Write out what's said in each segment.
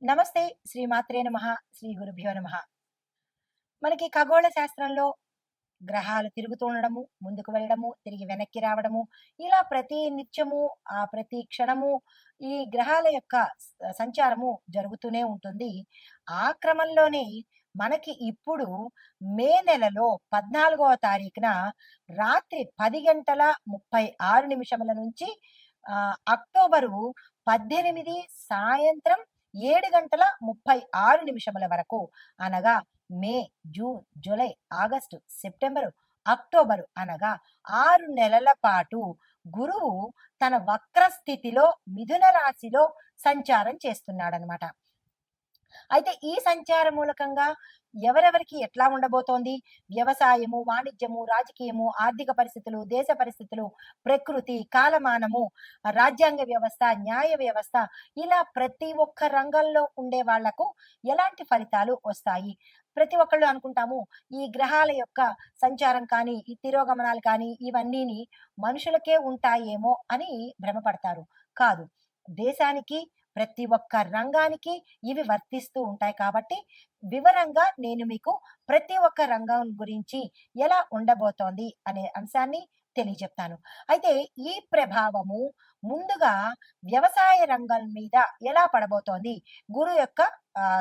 నమస్తే. శ్రీమాత్రే నమః. శ్రీ గురుభ్యో నమః. మనకి ఖగోళ శాస్త్రంలో గ్రహాలు తిరుగుతూ ఉండడము, ముందుకు వెళ్ళడము, తిరిగి వెనక్కి రావడము, ఇలా ప్రతి నిత్యము ప్రతి క్షణము ఈ గ్రహాల యొక్క సంచారము జరుగుతూనే ఉంటుంది. ఆ క్రమంలోనే మనకి ఇప్పుడు మే నెలలో 14వ తారీఖున రాత్రి 10:36 నుంచి అక్టోబరు 18 సాయంత్రం 7:36 వరకు అనగా May, June, July, August, September, October అనగా 6 నెలల పాటు గురువు తన వక్ర స్థితిలో మిథున రాశిలో సంచారం చేస్తున్నాడనమాట. అయితే ఈ సంచార మూలకంగా ఎవరెవరికి ఎట్లా ఉండబోతోంది? వ్యవసాయము, వాణిజ్యము, రాజకీయము, ఆర్థిక పరిస్థితులు, దేశ పరిస్థితులు, ప్రకృతి, కాలమానము, రాజ్యాంగ వ్యవస్థ, న్యాయ వ్యవస్థ, ఇలా ప్రతి ఒక్క రంగంలో ఉండే వాళ్లకు ఎలాంటి ఫలితాలు వస్తాయి? ప్రతి ఒక్కళ్ళు అనుకుంటాము ఈ గ్రహాల యొక్క సంచారం కానీ, ఈ తిరోగమనాలు కానీ ఇవన్నీని మనుషులకే ఉంటాయేమో అని భ్రమపడతారు. కాదు. దేశానికి ప్రతి ఒక్క రంగానికి ఇవి వర్తిస్తూ ఉంటాయి కాబట్టి వివరంగా నేను మీకు ప్రతి ఒక్క రంగం గురించి ఎలా ఉండబోతోంది అనే అంశాన్ని తెలియజెప్తాను. అయితే ఈ ప్రభావము ముందుగా వ్యవసాయ రంగం మీద ఎలా పడబోతోంది గురు యొక్క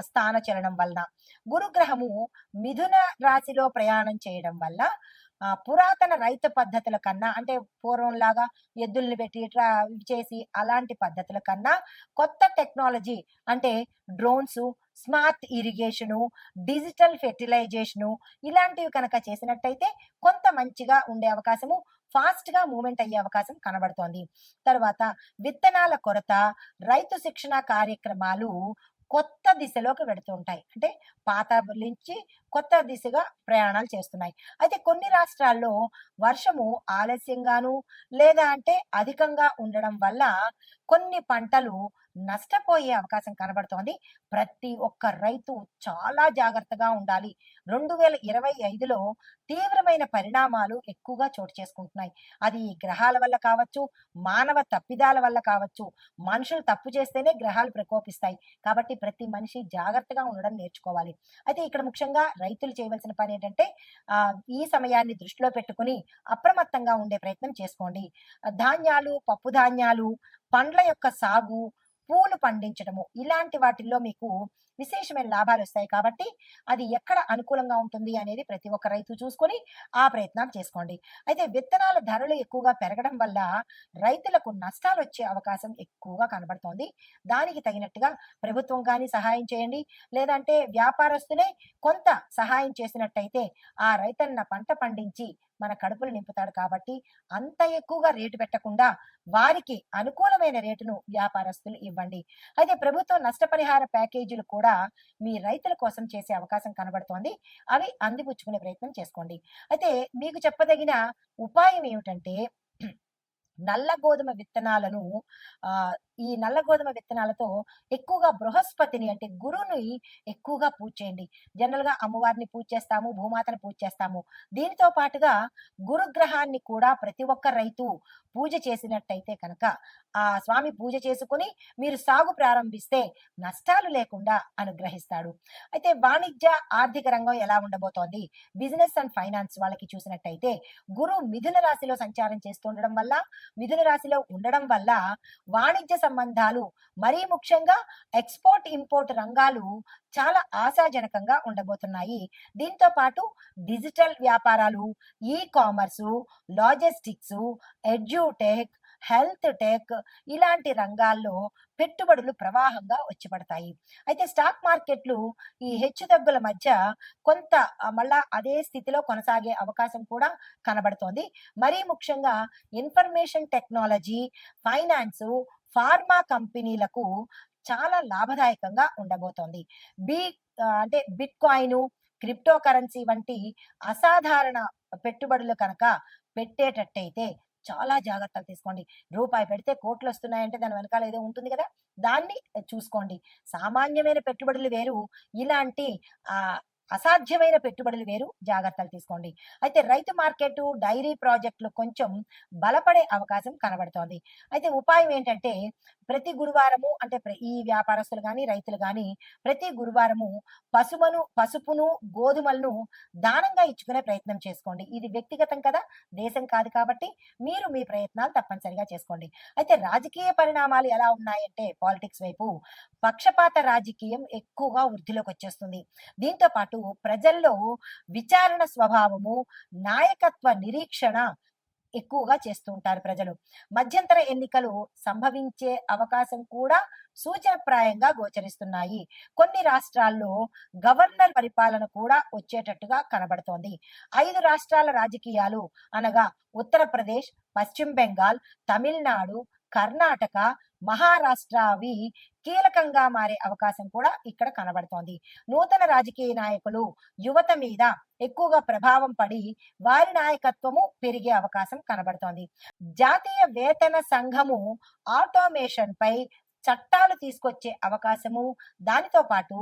స్థాన చలనం వలన. గురుగ్రహము మిథున రాశిలో ప్రయాణం చేయడం వల్ల పురాతన రైతు పద్ధతుల కన్నా అంటే పూర్వంలాగా ఎద్దుల్ని పెట్టి ఇట్లా ఇవి చేసి అలాంటి పద్ధతుల కన్నా కొత్త టెక్నాలజీ అంటే డ్రోన్స్, స్మార్ట్ ఇరిగేషను, డిజిటల్ ఫెర్టిలైజేషను ఇలాంటివి కనుక చేసినట్టయితే కొంత మంచిగా ఉండే అవకాశము, ఫాస్ట్‌గా మూవ్‌మెంట్ అయ్యే అవకాశం కనబడుతోంది. తర్వాత విత్తనాల కొరత, రైతు శిక్షణ కార్యక్రమాలు కొత్త దిశలోకి వెడుతూ ఉంటాయి. అంటే పాత నుంచి కొత్త దిశగా ప్రయాణాలు చేస్తున్నాయి. అయితే కొన్ని రాష్ట్రాల్లో వర్షము ఆలస్యంగాను లేదా అంటే అధికంగా ఉండడం వల్ల కొన్ని పంటలు నష్టపోయే అవకాశం కనబడుతోంది. ప్రతి ఒక్క రైతు చాలా జాగ్రత్తగా ఉండాలి. 2025లో తీవ్రమైన పరిణామాలు ఎక్కువగా చోటు చేసుకుంటున్నాయి. అది ఈ గ్రహాల వల్ల కావచ్చు, మానవ తప్పిదాల వల్ల కావచ్చు. మనుషులు తప్పు చేస్తేనే గ్రహాలు ప్రకోపిస్తాయి. కాబట్టి ప్రతి మనిషి జాగ్రత్తగా ఉండడం నేర్చుకోవాలి. అయితే ఇక్కడ ముఖ్యంగా రైతులు చేయవలసిన పని ఏంటంటే ఈ సమయాన్ని దృష్టిలో పెట్టుకుని అప్రమత్తంగా ఉండే ప్రయత్నం చేసుకోండి. ధాన్యాలు, పప్పు ధాన్యాలు, పండ్ల యొక్క సాగు, పూలు పండించడము ఇలాంటి వాటిల్లో మీకు విశేషమైన లాభాలొస్తాయి కాబట్టి అది ఎక్కడ అనుకూలంగా ఉంటుంది అనేది ప్రతి ఒక్క రైతు చూసుకొని ఆ ప్రయత్నాలు చేసుకోండి. అయితే విత్తనాల ధరలు ఎక్కువగా పెరగడం వల్ల రైతులకు నష్టాలొచ్చే అవకాశం ఎక్కువగా కనబడుతోంది. దానికి తగినట్టుగా ప్రభుత్వం గాని సహాయం చేయండి. లేదంటే వ్యాపారస్తులే కొంత సహాయం చేసినట్టయితే ఆ రైతన్న పంట పండించి మన కడుపులు నింపుతాడు కాబట్టి అంత ఎక్కువగా రేటు పెట్టకుండా వారికి అనుకూలమైన రేటును వ్యాపారస్తులు ఇవ్వండి. అయితే ప్రభుత్వం నష్టపరిహార ప్యాకేజీలు కూడా మీ రైతుల కోసం చేసే అవకాశం కనబడుతోంది. అవి అందిపుచ్చుకునే ప్రయత్నం చేసుకోండి. అయితే మీకు చెప్పదగిన ఉపాయం ఏమిటంటే నల్ల గోధుమ విత్తనాలను ఈ నల్ల గోధుమ విత్తనాలతో ఎక్కువగా బృహస్పతిని అంటే గురువుని ఎక్కువగా పూజ చేయండి. జనరల్‌గా అమ్మవారిని పూజ చేస్తాము, భూమాతను పూజ చేస్తాము. దీనితో పాటుగా గురుగ్రహాన్ని కూడా ప్రతి ఒక్క రైతు పూజ చేసినట్టయితే కనుక, ఆ స్వామి పూజ చేసుకొని మీరు సాగు ప్రారంభిస్తే నష్టాలు లేకుండా అనుగ్రహిస్తాడు. అయితే వాణిజ్య, ఆర్థిక రంగం ఎలా ఉండబోతోంది? బిజినెస్ అండ్ ఫైనాన్స్ వాళ్ళకి చూసినట్టయితే గురువు మిథున రాశిలో సంచారం చేస్తుండడం వల్ల మిథున రాశిలో ఉండడం వల్ల వాణిజ్య సంబంధాలు మరీ ముఖ్యంగా ఎక్స్‌పోర్ట్, ఇంపోర్ట్ రంగాలు చాలా ఆశాజనకంగా ఉండబోతున్నాయి. దీంతో పాటు డిజిటల్ వ్యాపారాలు, e commerce, logistics, edtech, health tech ఇలాంటి రంగాల్లో పెట్టుబడులు ప్రవాహంగా వచ్చి పడతాయి. అయితే స్టాక్ మార్కెట్లు ఈ హెచ్చుతగ్గుల మధ్య కొంత మళ్ళా అదే స్థితిలో కొనసాగే అవకాశం కూడా కనబడుతోంది. మరీ ముఖ్యంగా ఇన్ఫర్మేషన్ టెక్నాలజీ, ఫైనాన్సు, ఫార్మా కంపెనీలకు చాలా లాభదాయకంగా ఉండబోతోంది. బి అంటే బిట్‌కాయిను, క్రిప్టో కరెన్సీ వంటి అసాధారణ పెట్టుబడులు కనుక పెట్టేటట్టయితే చాలా జాగ్రత్తలు తీసుకోండి. రూపాయి పెడితే కోట్లొస్తున్నాయంటే దాని వెనకాల ఏదో ఉంటుంది గదా! దాన్ని చూసుకోండి. సామాన్యమైన పెట్టుబడులు వేరు. ఇలాంటి అసాధ్యమైన పెట్టుబడులు వేరు, జాగ్రత్తలు తీసుకోండి. అయితే రైతు మార్కెట్, డైరీ ప్రాజెక్టులు కొంచెం బలపడే అవకాశం కనబడుతోంది. అయితే ఉపాయం ఏంటంటే ప్రతి గురువారము అంటే ఈ వ్యాపారస్తులు గాని, రైతులు గాని ప్రతి గురువారము పసుపును, గోధుమలను దానంగా ఇచ్చుకునే ప్రయత్నం చేసుకోండి. ఇది వ్యక్తిగతం కదా, దేశం కాదు కాబట్టి మీరు మీ ప్రయత్నాలు తప్పనిసరిగా చేసుకోండి. అయితే రాజకీయ పరిణామాలు ఎలా ఉన్నాయంటే పాలిటిక్స్ వైపు పక్షపాత రాజకీయం ఎక్కువగా వృద్ధిలోకి వచ్చేస్తుంది. దీంతో పాటు ప్రజల్లో విచారణ స్వభావము, నాయకత్వ నిరీక్షణ ఎక్కువగా చేస్తూ ఉంటారు ప్రజలు. మధ్యంతర ఎన్నికలు సంభవించే అవకాశం కూడా సూచనప్రాయంగా గోచరిస్తున్నాయి. కొన్ని రాష్ట్రాల్లో గవర్నర్ పరిపాలన కూడా వచ్చేటట్టుగా కనబడుతోంది. 5 రాష్ట్రాల రాజకీయాలు అనగా ఉత్తరప్రదేశ్, పశ్చిమ బెంగాల్, తమిళనాడు, కర్ణాటక, మహారాష్ట్ర అవి కీలకంగా మారే అవకాశం కూడా ఇక్కడ కనబడుతోంది. నూతన రాజకీయ నాయకులు యువత మీద ఎక్కువగా ప్రభావం పడి వారి నాయకత్వము పెరిగే అవకాశం కనబడుతోంది. జాతీయ వేతన సంఘము ఆటోమేషన్ పై చట్టాలు తీసుకొచ్చే అవకాశము, దానితో పాటు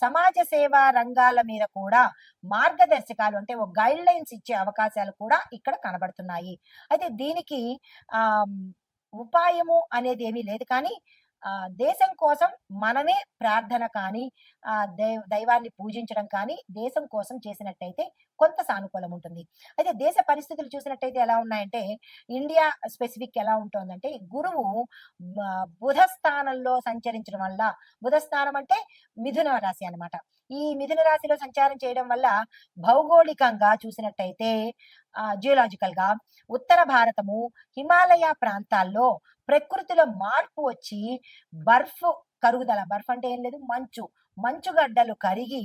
సమాజ సేవా రంగాల మీద కూడా మార్గదర్శకాలు అంటే ఒక గైడ్ లైన్స్ ఇచ్చే అవకాశాలు కూడా ఇక్కడ కనబడుతున్నాయి. అయితే దీనికి ఆ ఉపాయము అనేది ఏమీ లేదు కానీ దేశం కోసం మనమే ప్రార్థన కానీ దైవాన్ని పూజించడం కానీ దేశం కోసం చేసినట్టయితే కొంత సానుకూలం ఉంటుంది. అయితే దేశ పరిస్థితులు చూసినట్టయితే ఎలా ఉన్నాయంటే ఇండియా స్పెసిఫిక్ ఎలా ఉంటుందంటే గురువు బుధ స్థానంలో సంచరించడం వల్ల, బుధ స్థానం అంటే మిథున రాశి అన్నమాట. ఈ మిథున రాశిలో సంచారం చేయడం వల్ల భౌగోళికంగా చూసినట్టయితే జియోలాజికల్ గా ఉత్తర భారతము, హిమాలయ ప్రాంతాల్లో ప్రకృతిలో మార్పు వచ్చి బర్ఫ్ కరుగుదల, బర్ఫ్ అంటే ఏం లేదు మంచుగడ్డలు కరిగి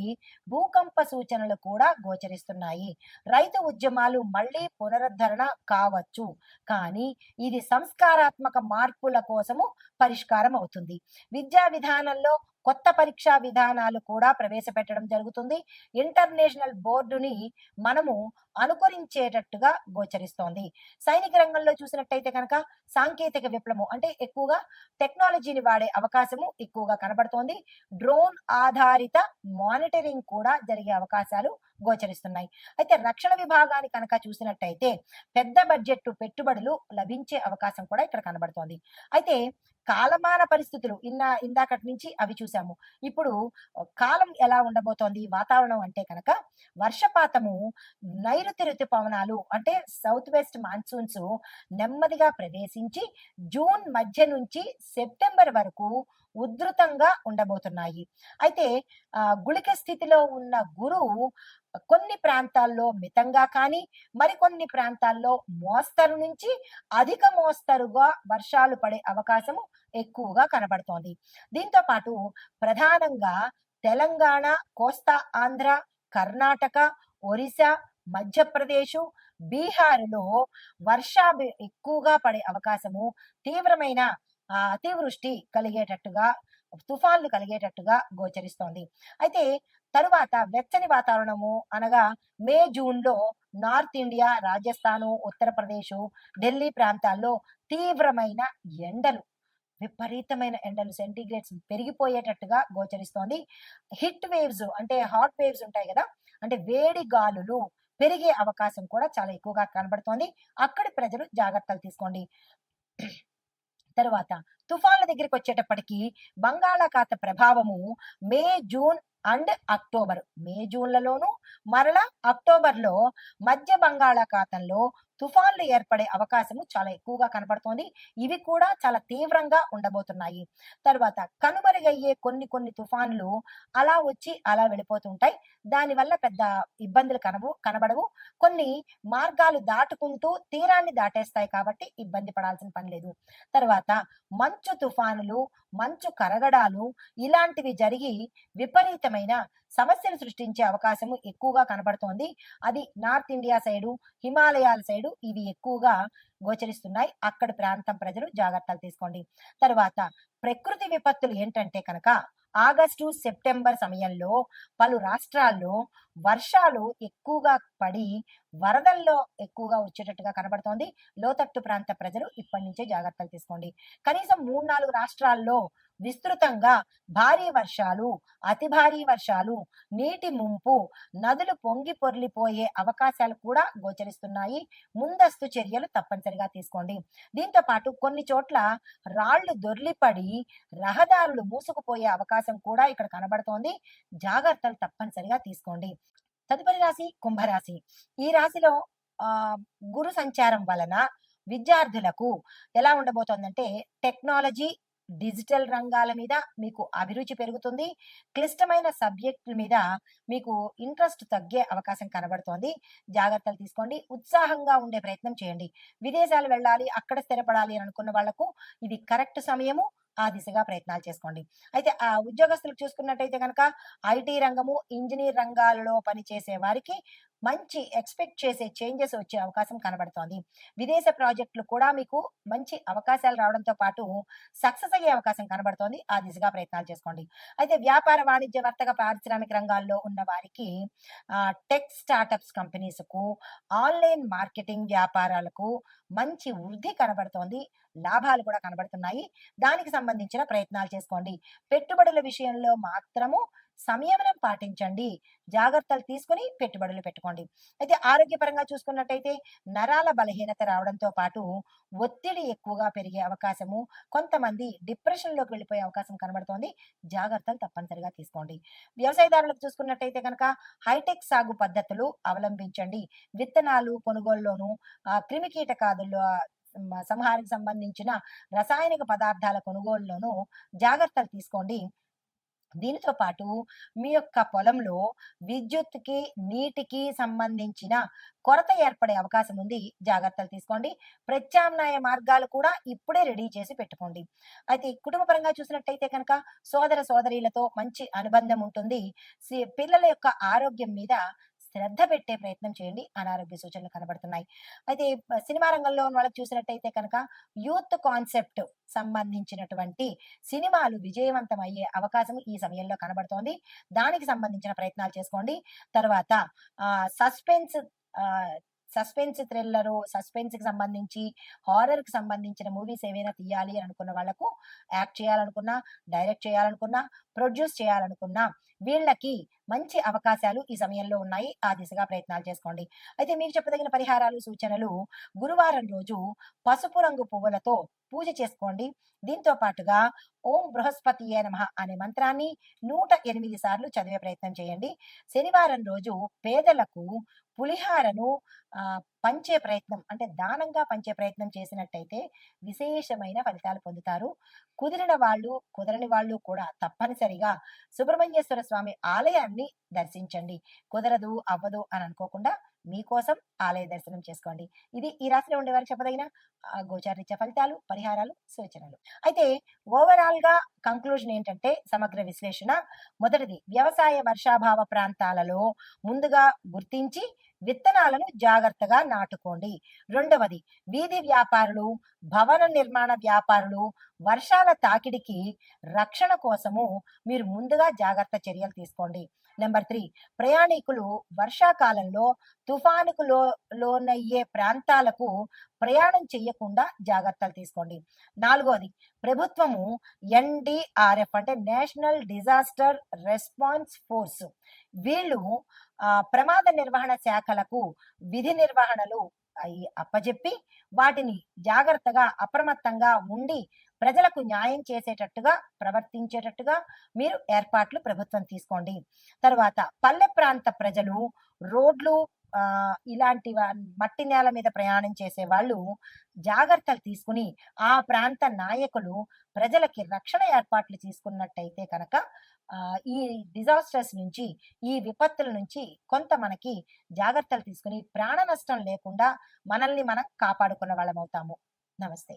భూకంప సూచనలు కూడా గోచరిస్తున్నాయి. రైతు ఉద్యమాలు మళ్ళీ పునరుద్ధరణ కావచ్చు, కానీ ఇది సంస్కారాత్మక మార్పుల కోసము పరిష్కారం అవుతుంది. విద్యా విధానంలో కొత్త పరీక్షా విధానాలు కూడా ప్రవేశపెట్టడం జరుగుతుంది. ఇంటర్నేషనల్ బోర్డుని మనము అనుకరించేటట్టుగా గోచరిస్తోంది. సైనిక రంగంలో చూసినట్టయితే కనుక సాంకేతిక విప్లవం అంటే ఎక్కువగా టెక్నాలజీని వాడే అవకాశము ఎక్కువగా కనబడుతోంది. డ్రోన్ ఆధారిత మానిటరింగ్ కూడా జరిగే అవకాశాలు గోచరిస్తున్నాయి. అయితే రక్షణ విభాగాన్ని కనుక చూసినట్టయితే పెద్ద బడ్జెట్ పెట్టుబడులు లభించే అవకాశం కూడా ఇక్కడ కనబడుతోంది. అయితే కాలమాన పరిస్థితులు ఇందాకటి నుంచి అవి చూసాము. ఇప్పుడు కాలం ఎలా ఉండబోతోంది వాతావరణం అంటే కనుక వర్షపాతము నైరుతి ఋతుపవనాలు అంటే సౌత్ వెస్ట్ మాన్సూన్స్ నెమ్మదిగా ప్రవేశించి జూన్ మధ్య నుంచి సెప్టెంబర్ వరకు ఉధృతంగా ఉండబోతున్నాయి. అయితే గుళిక స్థితిలో ఉన్న గురువు కొన్ని ప్రాంతాల్లో మితంగా కానీ మరికొన్ని ప్రాంతాల్లో మోస్తరు నుంచి అధిక మోస్తరుగా వర్షాలు పడే అవకాశము ఎక్కువగా కనబడుతోంది. దీంతో పాటు ప్రధానంగా తెలంగాణ, కోస్తా ఆంధ్ర, కర్ణాటక, ఒరిస్సా, మధ్యప్రదేశ్, బీహార్లో వర్షాలు ఎక్కువగా పడే అవకాశము, తీవ్రమైన అతివృష్టి కలిగేటట్టుగా, తుఫాన్లు కలిగేటట్టుగా గోచరిస్తోంది. అయితే తరువాత వెచ్చని వాతావరణము అనగా మే జూన్లో నార్త్ ఇండియా, రాజస్థాను, ఉత్తరప్రదేశ్, ఢిల్లీ ప్రాంతాల్లో తీవ్రమైన ఎండలు, విపరీతమైన ఎండలు, సెంటీగ్రేడ్స్ పెరిగిపోయేటట్టుగా గోచరిస్తోంది. హిట్ వేవ్స్ అంటే హాట్ వేవ్స్ ఉంటాయి కదా, అంటే వేడి గాలులు పెరిగే అవకాశం కూడా చాలా ఎక్కువగా కనబడుతోంది. అక్కడి ప్రజలు జాగ్రత్తలు తీసుకోండి. తరువాత తుఫాన్ల దగ్గరికి వచ్చేటప్పటికి బంగాళాఖాత ప్రభావము మే, జూన్ అండ్ అక్టోబర్, మే జూన్లలోను మరలా అక్టోబర్లో మధ్య బంగాళాఖాతంలో తుఫాన్లు ఏర్పడే అవకాశము చాలా ఎక్కువగా కనబడుతోంది. ఇవి కూడా చాలా తీవ్రంగా ఉండబోతున్నాయి. తర్వాత కనుమరుగయ్యే కొన్ని తుఫాన్లు అలా వచ్చి అలా వెళ్ళిపోతుంటాయి. దానివల్ల పెద్ద ఇబ్బందులు కనబడవు. కొన్ని మార్గాలు దాటుకుంటూ తీరాన్ని దాటేస్తాయి కాబట్టి ఇబ్బంది పడాల్సిన పని లేదు. తర్వాత మంచు తుఫానులు, మంచు కరగడాలు ఇలాంటివి జరిగి విపరీతమైన సమస్యలు సృష్టించే అవకాశము ఎక్కువగా కనబడుతోంది. అది నార్త్ ఇండియా సైడు, హిమాలయాల సైడు ఇవి ఎక్కువగా గోచరిస్తున్నాయి. అక్కడి ప్రాంతం ప్రజలు జాగ్రత్తలు తీసుకోండి. తర్వాత ప్రకృతి విపత్తులు ఏంటంటే కనుక ఆగస్టు, సెప్టెంబర్ సమయంలో పలు రాష్ట్రాల్లో వర్షాలు ఎక్కువగా పడి వరదల్లో ఎక్కువగా వచ్చేటట్టుగా కనబడుతోంది. లోతట్టు ప్రాంత ప్రజలు ఇప్పటి నుంచే జాగ్రత్తలు తీసుకోండి. కనీసం 3-4 రాష్ట్రాల్లో విస్తృతంగా భారీ వర్షాలు, అతి భారీ వర్షాలు, నీటి ముంపు, నదులు పొంగి పొర్లిపోయే అవకాశాలు కూడా గోచరిస్తున్నాయి. ముందస్తు చర్యలు తప్పనిసరిగా తీసుకోండి. దీంతో పాటు కొన్ని చోట్ల రాళ్లు దొర్లిపడి రహదారులు మూసుకుపోయే అవకాశం కూడా ఇక్కడ కనబడుతోంది. జాగ్రత్తలు తప్పనిసరిగా తీసుకోండి. తదుపరి రాశి కుంభరాశి. ఈ రాశిలో ఆ గురు సంచారం వలన విద్యార్థులకు ఎలా ఉండబోతోందంటే టెక్నాలజీ, డిజిటల్ రంగాల మీద మీకు అభిరుచి పెరుగుతుంది. క్లిష్టమైన సబ్జెక్టుల మీద మీకు ఇంట్రెస్ట్ తగ్గే అవకాశం కనబడుతోంది. జాగ్రత్తలు తీసుకోండి. ఉత్సాహంగా ఉండే ప్రయత్నం చేయండి. విదేశాలు వెళ్ళాలి, అక్కడ స్థిరపడాలి అని అనుకున్న వాళ్లకు ఇది కరెక్ట్ సమయము. ఆ దిశగా ప్రయత్నాలు చేసుకోండి. అయితే ఆ ఉద్యోగస్తులకు చూసుకున్నట్టయితే కనుక ఐటీ రంగము, ఇంజనీర్ రంగాలలో పనిచేసే వారికి మంచి ఎక్స్పెక్ట్ చేసే చేంజెస్ వచ్చే అవకాశం కనబడుతోంది. విదేశ ప్రాజెక్టులు కూడా మీకు మంచి అవకాశాలు రావడంతో పాటు సక్సెస్ అయ్యే అవకాశం కనబడుతోంది. ఆ దిశగా ప్రయత్నాలు చేసుకోండి. అయితే వ్యాపార, వాణిజ్య, వర్తక, పారిశ్రామిక రంగాల్లో ఉన్న వారికి టెక్ స్టార్టప్స్ కంపెనీస్కు, ఆన్లైన్ మార్కెటింగ్ వ్యాపారాలకు మంచి వృద్ధి కనబడుతోంది. లాభాలు కూడా కనబడుతున్నాయి. దానికి సంబంధించిన ప్రయత్నాలు చేసుకోండి. పెట్టుబడుల విషయంలో మాత్రము సంయమనం పాటించండి. జాగ్రత్తలు తీసుకుని పెట్టుబడులు పెట్టుకోండి. అయితే ఆరోగ్యపరంగా చూసుకున్నట్టయితే నరాల బలహీనత రావడంతో పాటు ఒత్తిడి ఎక్కువగా పెరిగే అవకాశము, కొంతమంది డిప్రెషన్లోకి వెళ్ళిపోయే అవకాశం కనబడుతోంది. జాగ్రత్తలు తప్పనిసరిగా తీసుకోండి. వ్యవసాయదారులకు చూసుకున్నట్టయితే కనుక హైటెక్ సాగు పద్ధతులు అవలంబించండి. విత్తనాలు కొనుగోలులోను, క్రిమి కీటకాదుల్లో సంహారికి సంబంధించిన రసాయనిక పదార్థాల కొనుగోలులోనూ జాగ్రత్తలు తీసుకోండి. దీనితో పాటు మీ యొక్క పొలంలో విద్యుత్తుకి, నీటికి సంబంధించిన కొరత ఏర్పడే అవకాశం ఉంది. జాగ్రత్తలు తీసుకోండి. ప్రత్యామ్నాయ మార్గాలు కూడా ఇప్పుడే రెడీ చేసి పెట్టుకోండి. అయితే కుటుంబ పరంగా చూసినట్టయితే కనుక సోదర సోదరీలతో మంచి అనుబంధం ఉంటుంది. పిల్లల యొక్క ఆరోగ్యం మీద శ్రద్ధ పెట్టే ప్రయత్నం చేయండి. అనారోగ్య సూచనలు కనబడుతున్నాయి. అయితే సినిమా రంగంలో ఉన్న వాళ్ళకి చూసినట్టయితే కనుక యూత్ కాన్సెప్ట్ సంబంధించినటువంటి సినిమాలు విజయవంతం అయ్యే అవకాశం ఈ సమయంలో కనబడుతోంది. దానికి సంబంధించిన ప్రయత్నాలు చేసుకోండి. తర్వాత సస్పెన్స్ సస్పెన్స్ థ్రిల్లరు, సస్పెన్స్ కి సంబంధించి, హారర్ కి సంబంధించిన మూవీస్ ఏవైనా తీయాలి అనుకున్న వాళ్లకు, యాక్ట్ చేయాలనుకున్నా, డైరెక్ట్ చేయాలనుకున్నా, ప్రొడ్యూస్ చేయాలనుకున్నా వీళ్ళకి మంచి అవకాశాలు ఈ సమయంలో ఉన్నాయి. ఆ దిశగా ప్రయత్నాలు చేసుకోండి. అయితే మీకు చెప్పదగిన పరిహారాలు, సూచనలు గురువారం రోజు పసుపు రంగు పువ్వులతో పూజ చేసుకోండి. దీంతో పాటుగా ఓం బృహస్పతియే నమః అనే మంత్రాన్ని 108 సార్లు చదివే ప్రయత్నం చేయండి. శనివారం రోజు పేదలకు పులిహారను పంచే ప్రయత్నం, అంటే దానంగా పంచే ప్రయత్నం చేసినట్టయితే విశేషమైన ఫలితాలు పొందుతారు. కుదిరిన వాళ్ళు, కుదరని వాళ్ళు కూడా తప్పనిసరిగా సుబ్రహ్మణ్యేశ్వర స్వామి ఆలయాన్ని దర్శించండి. కుదరదు, అవ్వదు అని అనుకోకుండా మీకోసం ఆలయ దర్శనం చేసుకోండి. ఇది ఈ రాశిలో ఉండే వారికి చెప్పదగిన గోచారరీత్యా ఫలితాలు, పరిహారాలు, సూచనలు. అయితే ఓవరాల్ గా కంక్లూజన్ ఏంటంటే సమగ్ర విశ్లేషణ. మొదటిది, వ్యవసాయ వర్షాభావ ప్రాంతాలలో ముందుగా గుర్తించి విత్తనాలను జాగ్రత్తగా నాటుకోండి. రెండవది, వీధి వ్యాపారులు, భవన నిర్మాణ వ్యాపారులు వర్షాల తాకిడికి రక్షణ కోసము మీరు ముందుగా జాగ్రత్త చర్యలు తీసుకోండి. నెంబర్ 3, ప్రయాణికులు వర్షాకాలంలో తుఫానుకు లోనయ్యే ప్రాంతాలకు ప్రయాణం చేయకుండా జాగ్రత్తలు తీసుకోండి. నాలుగోది, ప్రభుత్వము NDRF అంటే నేషనల్ డిజాస్టర్ రెస్పాన్స్ ఫోర్స్ వీళ్ళు ప్రమాద నిర్వహణ శాఖలకు విధి నిర్వహణలు అప్పజెప్పి వాటిని జాగ్రత్తగా అప్రమత్తంగా ఉండి ప్రజలకు న్యాయం చేసేటట్టుగా ప్రవర్తించేటట్టుగా మీరు ఏర్పాట్లు ప్రభుత్వం తీసుకోండి. తర్వాత పల్లె ప్రాంత ప్రజలు రోడ్లు ఇలాంటి మట్టి నేల మీద ప్రయాణం చేసే వాళ్ళు జాగ్రత్తలు తీసుకుని ఆ ప్రాంత నాయకులు ప్రజలకి రక్షణ ఏర్పాట్లు తీసుకున్నట్టయితే కనుక ఈ డిజాస్టర్స్ నుంచి, ఈ విపత్తుల నుంచి కొంత మనకి జాగ్రత్తలు తీసుకుని ప్రాణ నష్టం లేకుండా మనల్ని మనం కాపాడుకున్న వాళ్ళం అవుతాము. నమస్తే.